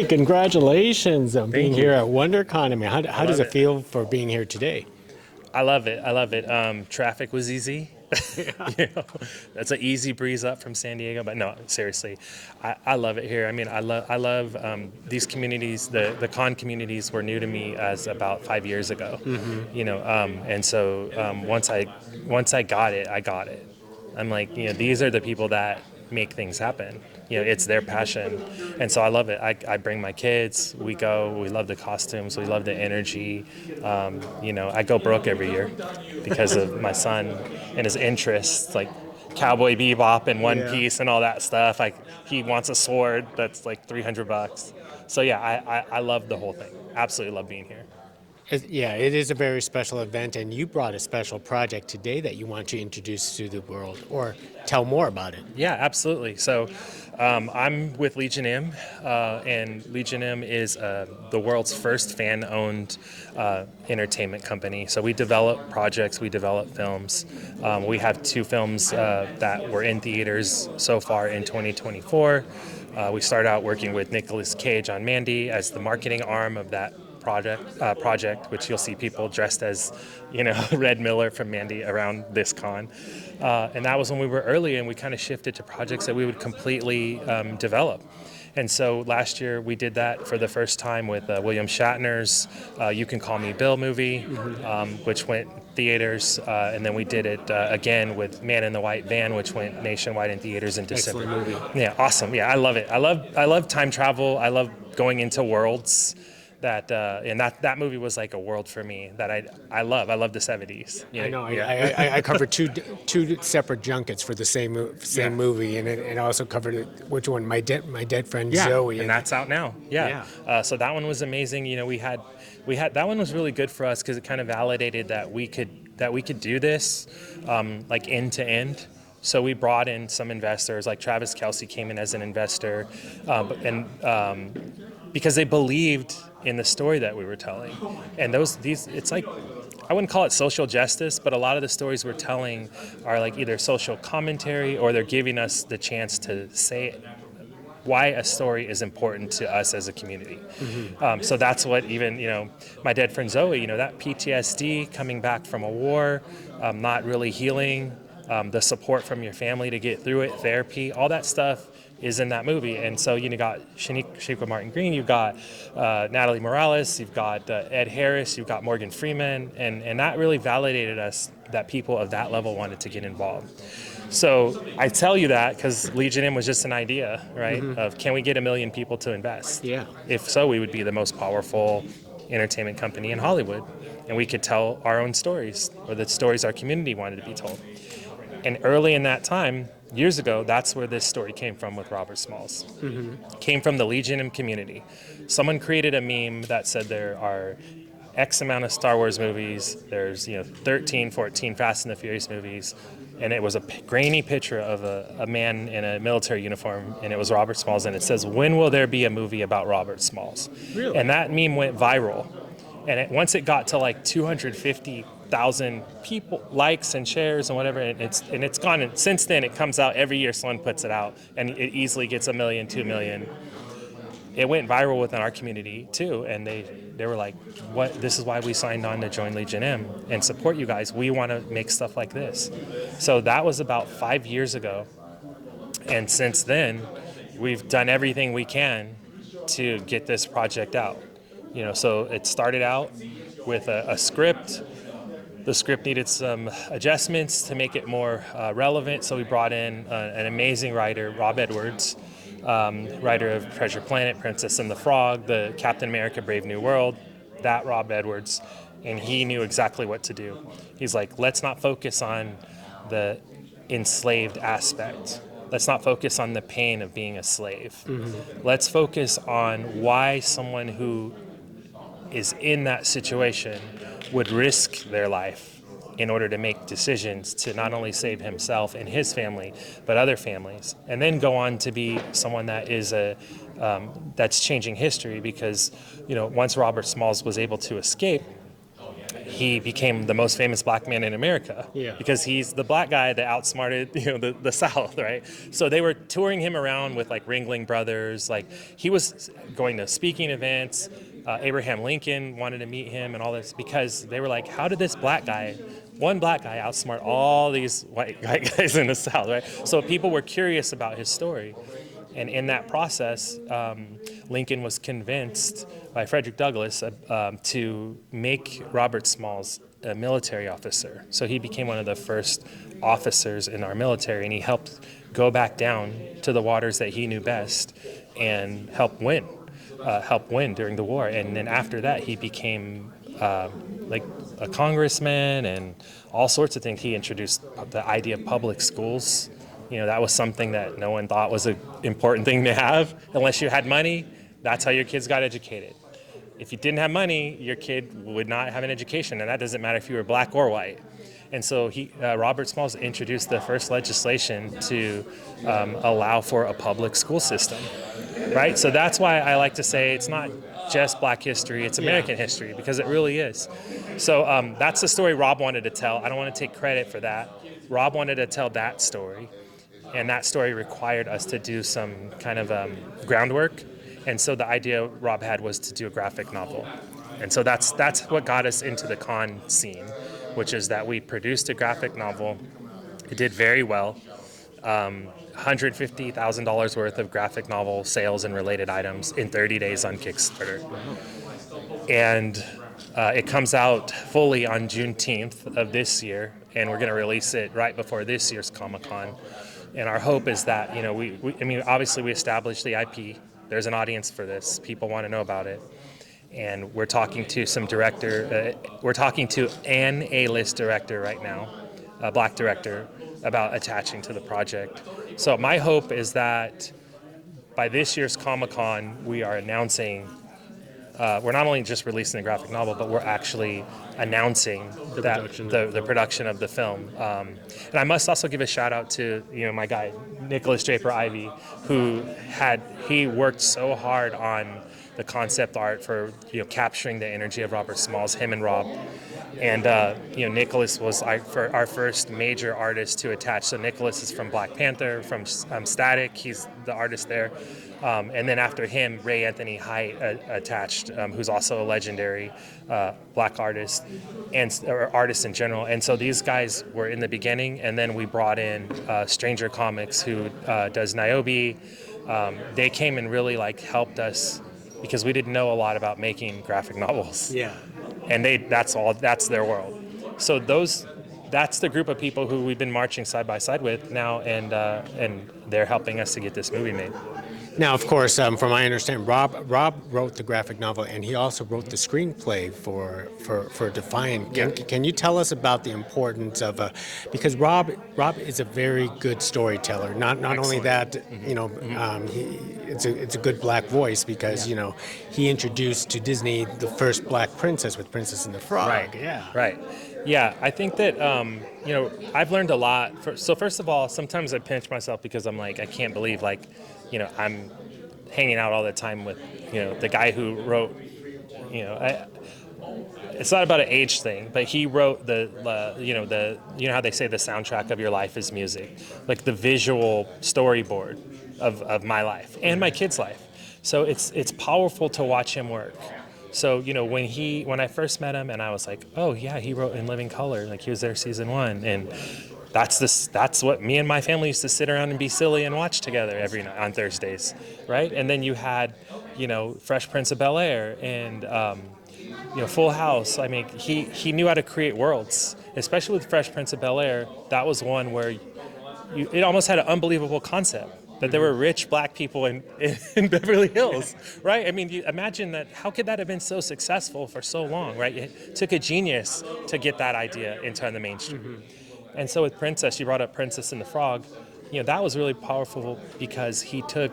Congratulations on being Thank you. here at WonderCon. I mean, how does love it it. feel for being here today? I love it. I love it. Traffic was easy. You know, that's an easy breeze up from San Diego. But no, seriously, I love it here. I mean, I love these communities. The con communities were new to me as about 5 years ago. You know, and so once I got it, I got it. I'm like, these are the people that make things happen. It's their passion, and so I love it. I bring my kids. We go. We love the costumes. We love the energy. I go broke every year because of my son and his interests, like Cowboy Bebop and One Yeah. Piece and all that stuff. Like he wants a sword that's like $300. So yeah, I love the whole thing. Absolutely love being here. Yeah, it is a very special event, and you brought a special project today that you want to introduce to the world or tell more about it. Yeah, absolutely. So I'm with Legion M, and Legion M is the world's first fan owned entertainment company. So we develop projects, we develop films. We have two films that were in theaters so far in 2024. We started out working with Nicolas Cage on Mandy as the marketing arm of that project, which you'll see people dressed as, Red Miller from Mandy around this con. And that was when we were early, and we kind of shifted to projects that we would completely develop. And so last year we did that for the first time with William Shatner's You Can Call Me Bill movie, which went theaters, and then we did it again with Man in the White Van, which went nationwide in theaters in December. Excellent movie. Yeah, awesome. Yeah, I love it. I love time travel. I love going into worlds. That movie was like a world for me that I love. I love the 70s. I know. Yeah. I covered two separate junkets for the same movie, and it also covered which one? My dead friend Yeah, Zoe, and that's out now. Yeah. So that one was amazing. We had that one was really good for us because it kind of validated that we could do this like end to end. So we brought in some investors, like Travis Kelsey came in as an investor, because they believed in the story that we were telling. And it's like, I wouldn't call it social justice, but a lot of the stories we're telling are like either social commentary or they're giving us the chance to say why a story is important to us as a community. So that's what even, my dead friend Zoe, that PTSD coming back from a war, not really healing, the support from your family to get through it, therapy, all that stuff is in that movie. And so you got Shaniqua Martin Green, you've got Natalie Morales, you've got Ed Harris, you've got Morgan Freeman, and that really validated us that people of that level wanted to get involved. So I tell you that because Legion M was just an idea, right? Of can we get 1 million people to invest? Yeah. If so, we would be the most powerful entertainment company in Hollywood, and we could tell our own stories or the stories our community wanted to be told. And early in that time, years ago, that's where this story came from with Robert Smalls. Came from the Legion M community. Someone created a meme that said there are X amount of Star Wars movies, there's 13, 14 Fast and the Furious movies, and it was a grainy picture of a man in a military uniform, and it was Robert Smalls, and it says, when will there be a movie about Robert Smalls? Really? And that meme went viral. And once it got to like 250,000 people, likes and shares and whatever, and it's gone. And since then, it comes out every year. Someone puts it out, and it easily gets 1 million, 2 million. It went viral within our community too, and they were like, "What? This is why we signed on to join Legion M and support you guys. We want to make stuff like this." So that was about 5 years ago, and since then, we've done everything we can to get this project out. So it started out with a script. The script needed some adjustments to make it more relevant, so we brought in an amazing writer, Rob Edwards, writer of Treasure Planet, Princess and the Frog, the Captain America Brave New World, that Rob Edwards, and he knew exactly what to do. He's like, let's not focus on the enslaved aspect. Let's not focus on the pain of being a slave. Let's focus on why someone who is in that situation would risk their life in order to make decisions to not only save himself and his family, but other families, and then go on to be someone that is that's changing history. Because once Robert Smalls was able to escape, he became the most famous black man in America. Yeah. Because he's the black guy that outsmarted, the South, right? So they were touring him around with like Ringling Brothers. Like he was going to speaking events. Abraham Lincoln wanted to meet him and all this because they were like, how did this one black guy outsmart all these white guys in the South, right? So people were curious about his story. And in that process, Lincoln was convinced by Frederick Douglass to make Robert Smalls a military officer. So he became one of the first officers in our military, and he helped go back down to the waters that he knew best and help win during the war. And then after that, he became like a congressman and all sorts of things. He introduced the idea of public schools. That was something that no one thought was an important thing to have. Unless you had money, that's how your kids got educated. If you didn't have money, your kid would not have an education, and that doesn't matter if you were black or white. And so Robert Smalls introduced the first legislation to allow for a public school system, right? So that's why I like to say it's not just black history, it's American history, because it really is. So that's the story Rob wanted to tell. I don't want to take credit for that. Rob wanted to tell that story. And that story required us to do some kind of groundwork. And so the idea Rob had was to do a graphic novel. And so that's what got us into the con scene, which is that we produced a graphic novel. It did very well. $150,000 worth of graphic novel sales and related items in 30 days on Kickstarter. And it comes out fully on Juneteenth of this year, and we're going to release it right before this year's Comic-Con. And our hope is that, obviously we established the IP. There's an audience for this. People want to know about it. And we're talking to we're talking to an A-list director right now, a black director, about attaching to the project. So my hope is that by this year's Comic-Con, we are announcing, we're not only just releasing the graphic novel, but we're actually announcing the production of the film. And I must also give a shout out to my guy Nicholas Draper Ivey, who he worked so hard on the concept art for capturing the energy of Robert Smalls, him and Rob. And Nicholas was our first major artist to attach. So Nicholas is from Black Panther, from Static. He's the artist there. And then after him, Ray Anthony Height attached, who's also a legendary black artist or artist in general. And so these guys were in the beginning, and then we brought in Stranger Comics, who does Niobe. They came and really helped us because we didn't know a lot about making graphic novels. Yeah. And that's their world. So that's the group of people who we've been marching side by side with now, and they're helping us to get this movie made. Now, of course, from my understanding, Rob wrote the graphic novel, and he also wrote the screenplay for Defiant. Can you tell us about the importance of because Rob is a very good storyteller. Not only that, it's a good black voice because he introduced to Disney the first black princess with Princess and the Frog. Right. Yeah. Right. Yeah, I think that I've learned a lot. So first of all, sometimes I pinch myself because I'm like, I can't believe I'm hanging out all the time with the guy who wrote it's not about an age thing, but he wrote the how they say the soundtrack of your life is music, like the visual storyboard of my life and my kids' life. So it's powerful to watch him work. So when I first met him and I was like, oh yeah, he wrote In Living Color, like he was there season 1, and that's what me and my family used to sit around and be silly and watch together every night on Thursdays, right? And then you had Fresh Prince of Bel-Air and Full House. I mean, he knew how to create worlds, especially with Fresh Prince of Bel-Air. That was one where it almost had an unbelievable concept that there were rich black people in Beverly Hills, right? I mean, you imagine that. How could that have been so successful for so long, right? It took a genius to get that idea into the mainstream. Mm-hmm. And so with Princess, you brought up Princess and the Frog. That was really powerful because he took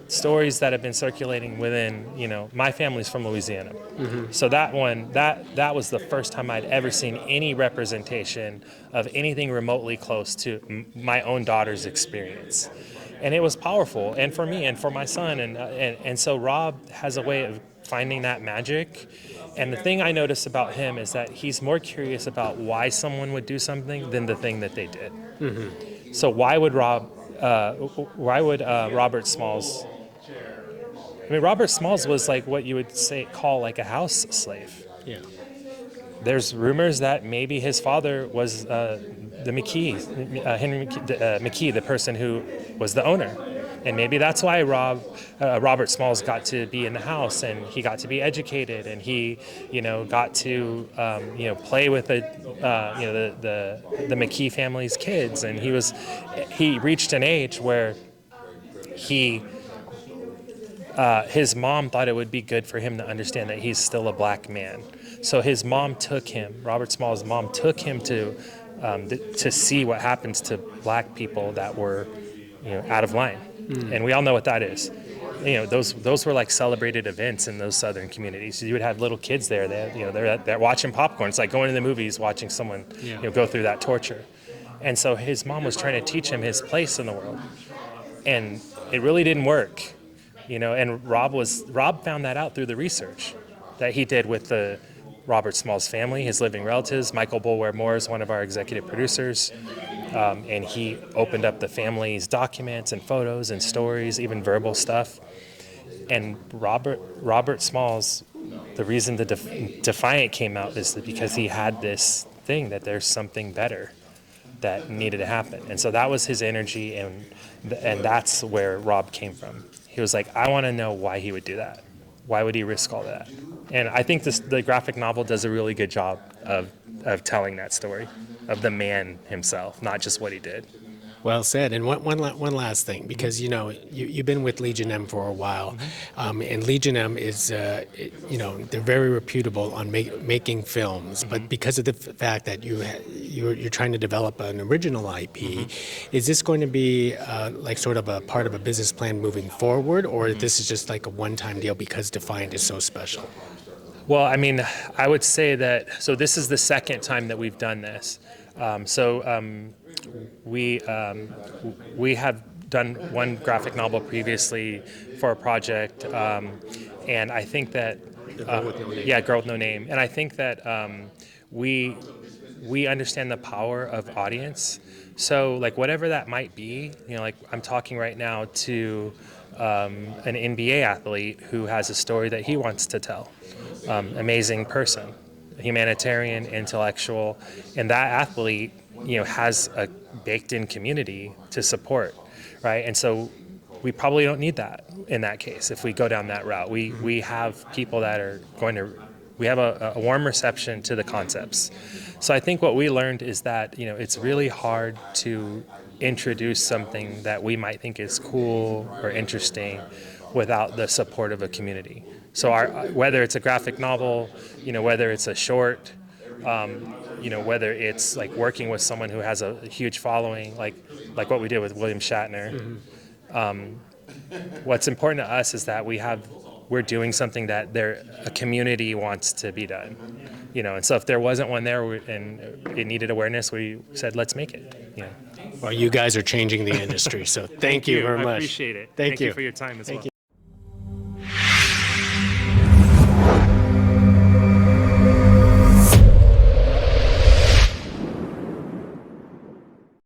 stories that have been circulating within, my family's from Louisiana. Mm-hmm. So that one, that was the first time I'd ever seen any representation of anything remotely close to my own daughter's experience. And it was powerful, and for me and for my son, and so Rob has a way of finding that magic. And the thing I notice about him is that he's more curious about why someone would do something than the thing that they did. So why would Robert Smalls? I mean, Robert Smalls was like what you would call like a house slave. Yeah. There's rumors that maybe his father was the McKee, Henry McKee, the person who was the owner. And maybe that's why Robert Smalls got to be in the house, and he got to be educated, and he, got to, play with the McKee family's kids. And he reached an age where his mom thought it would be good for him to understand that he's still a black man. So his mom took him, Robert Smalls' mom took him to see what happens to black people that were, out of line. And we all know what that is. Those were like celebrated events in those southern communities. You would have little kids there. They're watching popcorn. It's like going to the movies, watching someone go through that torture. And so his mom was trying to teach him his place in the world, and it really didn't work. And Rob found that out through the research that he did with the Robert Smalls family, his living relatives. Michael Bulwer Moore is one of our executive producers. And he opened up the family's documents and photos and stories, even verbal stuff. And Robert Smalls, the reason the Defiant came out is because he had this thing that there's something better that needed to happen. And so that was his energy, and that's where Rob came from. He was like, I want to know why he would do that. Why would he risk all that? And I think the graphic novel does a really good job of telling that story of the man himself, not just what he did. Well said. And one last thing, because you've been with Legion M for a while, and Legion M is they're very reputable on making films, but because of the fact that you're trying to develop an original IP, is this going to be like sort of a part of a business plan moving forward, or this is just like a one-time deal because Defiant is so special? Well, I mean, I would say that, so this is the second time that we've done this. We have done one graphic novel previously for a project, and I think that Girl with No Name, and I think that we understand the power of audience. So like whatever that might be, like I'm talking right now to an NBA athlete who has a story that he wants to tell. Amazing person, humanitarian, intellectual, and that athlete has a baked-in community to support, right? And so we probably don't need that in that case if we go down that route. We have people that are we have a warm reception to the concepts. So I think what we learned is that it's really hard to introduce something that we might think is cool or interesting without the support of a community. So whether it's a graphic novel, whether it's a short, whether it's like working with someone who has a huge following, like what we did with William Shatner. What's important to us is that we're doing something that a community wants to be done, and so if there wasn't one there and it needed awareness, we said, let's make it. Well, you guys are changing the industry, so thank you very much. I appreciate it. Thank you for your time as well.